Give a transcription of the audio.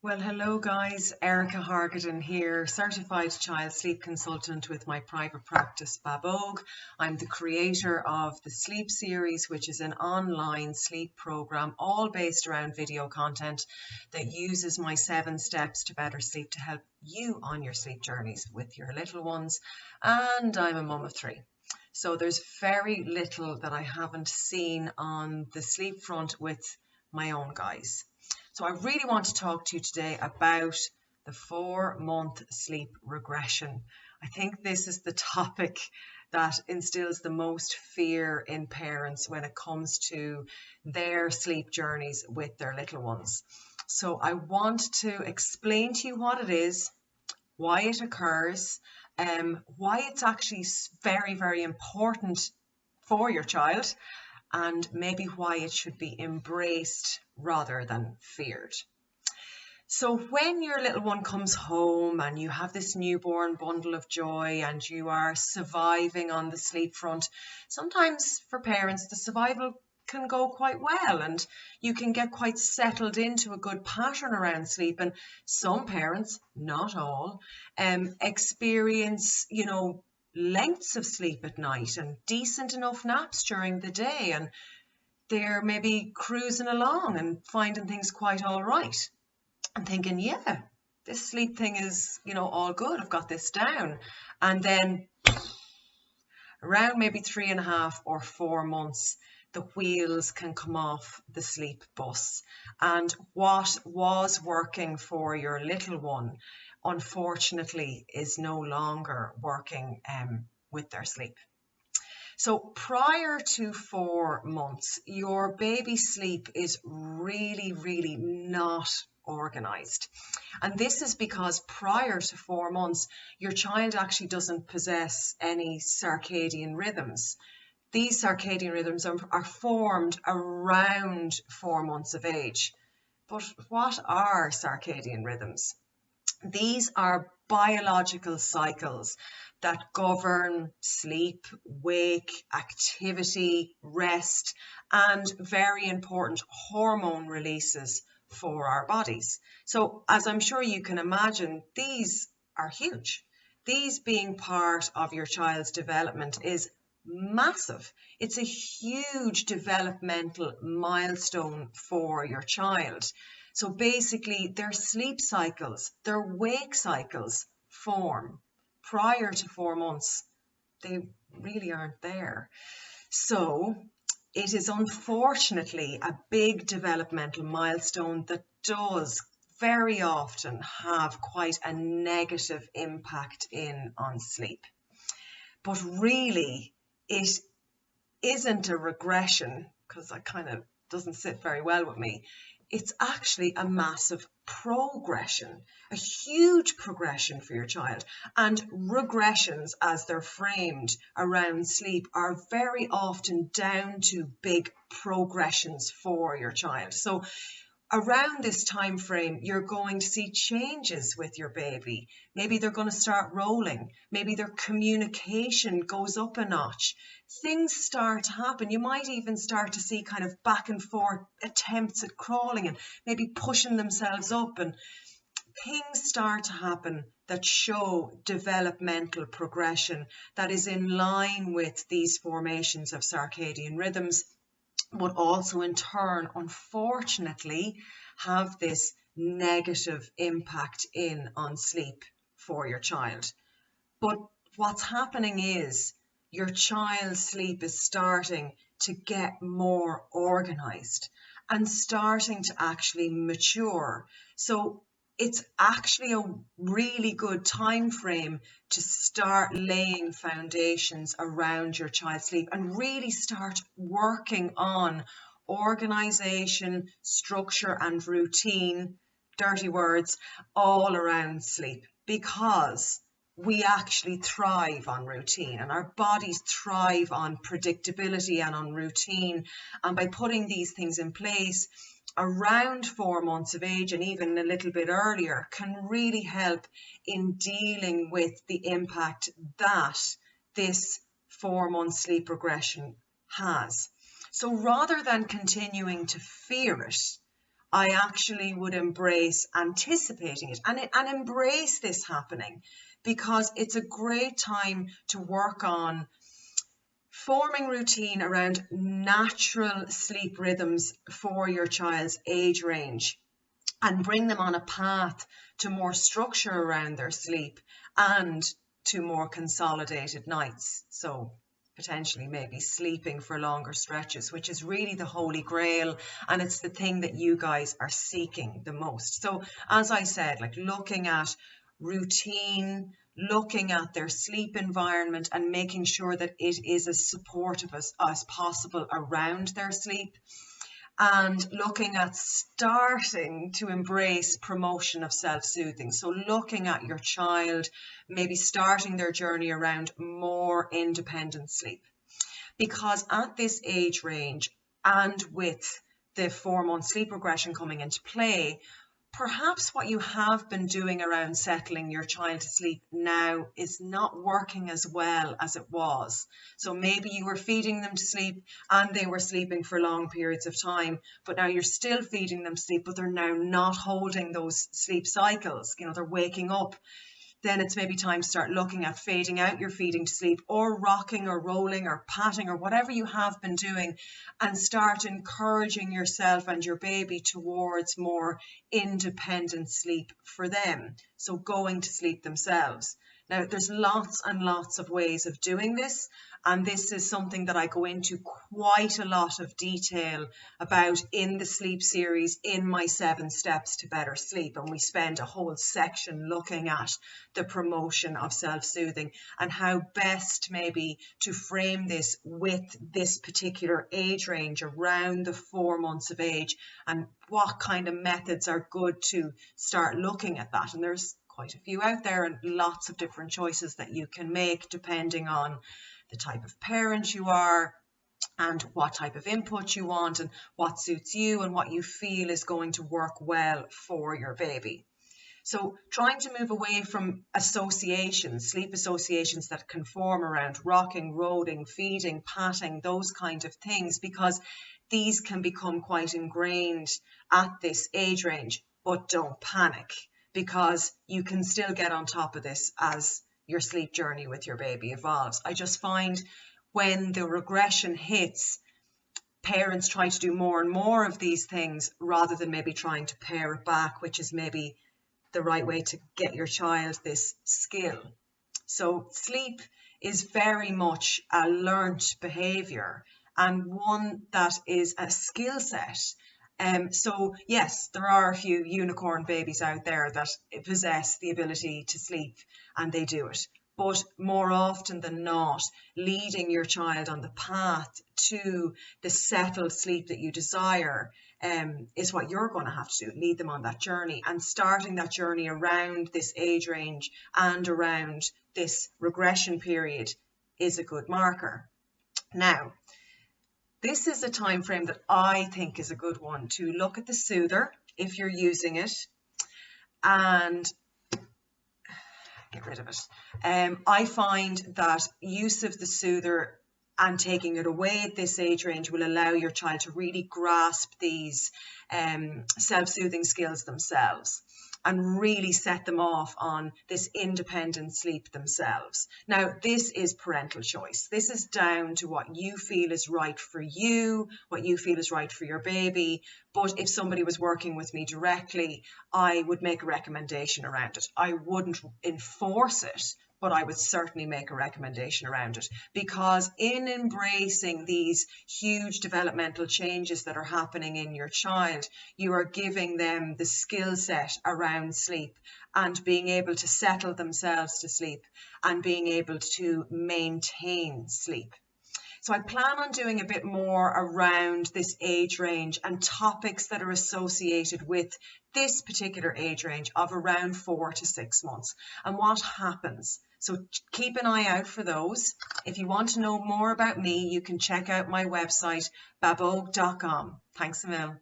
Well, hello guys, Erica Hargaden here, certified child sleep consultant with my private practice Babogue. I'm the creator of the Sleep series, which is an online sleep program all based around video content that uses my 7 steps to better sleep to help you on your sleep journeys with your little ones. And I'm a mum of 3. So there's very little that I haven't seen on the sleep front with my own guys. So I really want to talk to you today about the 4-month sleep regression. I think this is the topic that instills the most fear in parents when it comes to their sleep journeys with their little ones. So I want to explain to you what it is, why it occurs, why it's actually very, very important for your child, and maybe why it should be embraced rather than feared. So when your little one comes home and you have this newborn bundle of joy and you are surviving on the sleep front, sometimes for parents the survival can go quite well and you can get quite settled into a good pattern around sleep. And some parents, not all, experience, lengths of sleep at night and decent enough naps during the day, and they're maybe cruising along and finding things quite all right and thinking, yeah, this sleep thing is, all good, I've got this down. And then around maybe 3.5 or 4 months, the wheels can come off the sleep bus, and what was working for your little one unfortunately is no longer working with their sleep. So prior to 4 months, your baby's sleep is really, really not organized. And this is because prior to 4 months, your child actually doesn't possess any circadian rhythms. These circadian rhythms are formed around 4 months of age. But what are circadian rhythms? These are biological cycles that govern sleep, wake, activity, rest, and very important hormone releases for our bodies. So as I'm sure you can imagine, these are huge. These being part of your child's development is massive. It's a huge developmental milestone for your child. So basically, their sleep cycles, their wake cycles form prior to 4 months. They really aren't there. So it is unfortunately a big developmental milestone that does very often have quite a negative impact on sleep. But really, it isn't a regression, because that kind of doesn't sit very well with me. It's actually a massive progression, a huge progression for your child. And regressions, as they're framed around sleep, are very often down to big progressions for your child. So around this time frame, you're going to see changes with your baby. Maybe they're going to start rolling. Maybe their communication goes up a notch. Things start to happen. You might even start to see kind of back and forth attempts at crawling and maybe pushing themselves up, and things start to happen that show developmental progression that is in line with these formations of circadian rhythms, but also in turn, unfortunately, have this negative impact on sleep for your child. But what's happening is your child's sleep is starting to get more organized and starting to actually mature. So it's actually a really good time frame to start laying foundations around your child's sleep and really start working on organization, structure, and routine, dirty words, all around sleep, because we actually thrive on routine and our bodies thrive on predictability and on routine. And by putting these things in place around 4 months of age and even a little bit earlier can really help in dealing with the impact that this 4-month sleep regression has. So rather than continuing to fear it, I actually would embrace anticipating it and embrace this happening, because it's a great time to work on forming routine around natural sleep rhythms for your child's age range, and bring them on a path to more structure around their sleep and to more consolidated nights. So potentially maybe sleeping for longer stretches, which is really the holy grail, and it's the thing that you guys are seeking the most. So as I said, like looking at routine, looking at their sleep environment and making sure that it is as supportive as possible around their sleep, and looking at starting to embrace promotion of self-soothing. So looking at your child, maybe starting their journey around more independent sleep. Because at this age range, and with the 4-month sleep regression coming into play, perhaps what you have been doing around settling your child to sleep now is not working as well as it was. So maybe you were feeding them to sleep and they were sleeping for long periods of time, but now you're still feeding them sleep, but they're now not holding those sleep cycles. You know, they're waking up. Then it's maybe time to start looking at fading out your feeding to sleep, or rocking or rolling or patting or whatever you have been doing, and start encouraging yourself and your baby towards more independent sleep for them. So going to sleep themselves. Now, there's lots and lots of ways of doing this, and this is something that I go into quite a lot of detail about in the sleep series, in my 7 steps to better sleep. And we spend a whole section looking at the promotion of self-soothing and how best maybe to frame this with this particular age range around the 4 months of age, and what kind of methods are good to start looking at that. And there's quite a few out there, and lots of different choices that you can make depending on the type of parent you are, and what type of input you want, and what suits you, and what you feel is going to work well for your baby. So trying to move away from associations, sleep associations that can form around rocking, rolling, feeding, patting, those kind of things, because these can become quite ingrained at this age range. But don't panic, because you can still get on top of this as your sleep journey with your baby evolves. I just find when the regression hits, parents try to do more and more of these things rather than maybe trying to pare it back, which is maybe the right way to get your child this skill. So sleep is very much a learnt behavior, and one that is a skill set. So yes, there are a few unicorn babies out there that possess the ability to sleep, and they do it. But more often than not, leading your child on the path to the settled sleep that you desire is what you're going to have to do. Lead them on that journey, and starting that journey around this age range and around this regression period is a good marker. Now, this is a time frame that I think is a good one to look at the soother if you're using it and get rid of it. I find that use of the soother and taking it away at this age range will allow your child to really grasp these self-soothing skills themselves and really set them off on this independent sleep themselves. Now, this is parental choice. This is down to what you feel is right for you, what you feel is right for your baby. But if somebody was working with me directly, I would make a recommendation around it. I wouldn't enforce it, but I would certainly make a recommendation around it, because in embracing these huge developmental changes that are happening in your child, you are giving them the skill set around sleep and being able to settle themselves to sleep and being able to maintain sleep. So I plan on doing a bit more around this age range and topics that are associated with this particular age range of around 4 to 6 months and what happens. So keep an eye out for those. If you want to know more about me, you can check out my website, babogue.com. Thanks a mil.